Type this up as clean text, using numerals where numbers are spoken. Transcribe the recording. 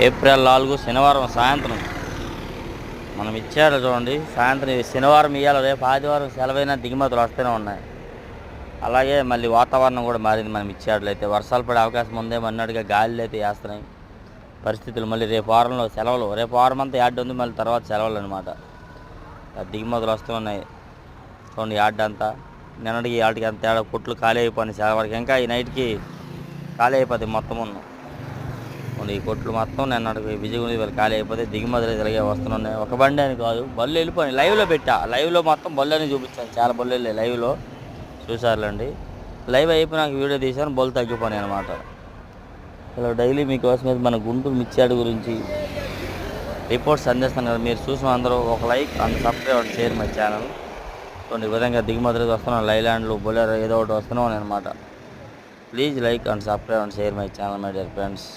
April 4 శనివారం సాయంత్రం మనం ఇచ్చారు చూడండి. సాయంత్రం శనివారం ఇవ్వాలి, రేపు ఆదివారం సెలవైన దిగుమతులు వస్తూనే ఉన్నాయి. అలాగే మళ్ళీ వాతావరణం కూడా మారింది. మనం ఇచ్చేట్లు అయితే వర్షాలు పడే అవకాశం ఉందేమో అన్నట్టుగా గాలిలో అయితే వేస్తున్నాయి పరిస్థితులు. మళ్ళీ రేపు వారంలో సెలవులు, రేపు వారం అంతా యాడ్ ఉంది, మళ్ళీ తర్వాత సెలవులు అనమాట. దిగుమతులు వస్తున్నాయి చూడండి. యాడ్ అంతా నిన్నటికి వాటికి అంత తేడా, కొట్లు ఖాళీ అయిపోయినాయి చాలా వరకు. ఇంకా ఈ నైట్కి ఖాళీ అయిపోతాయి మొత్తం ఉన్న ఈ కొట్లు మొత్తం. నిన్నటికి విజయగుండి వీళ్ళు ఖాళీ అయిపోతే దిగుమతులు ఇలాగే వస్తున్నాయి. ఒక బండి అని కాదు, బళ్ళు వెళ్ళిపోయి లైవ్లో పెట్టా. లైవ్లో మొత్తం బళ్ళు అని చూపించాను, చాలా బళ్ళు వెళ్ళాయి లైవ్లో చూసారులేండి. లైవ్ అయిపోయినాక వీడియో తీసాను, బళ్ళు తగ్గిపోయినాయి అనమాట. ఇలా డైలీ మీకోసం మన గుంటూరు మిర్చియాడ్ గురించి రిపోర్ట్స్ అందిస్తాను కదా. మీరు చూసిన అందరూ ఒక like and subscribe and share my channel. ఈ విధంగా దిగుమతులు వస్తున్నాను, లైలాండ్లు బొలెరో ఏదో ఒకటి వస్తున్నాను అనమాట. Please like and subscribe and share my channel my dear friends.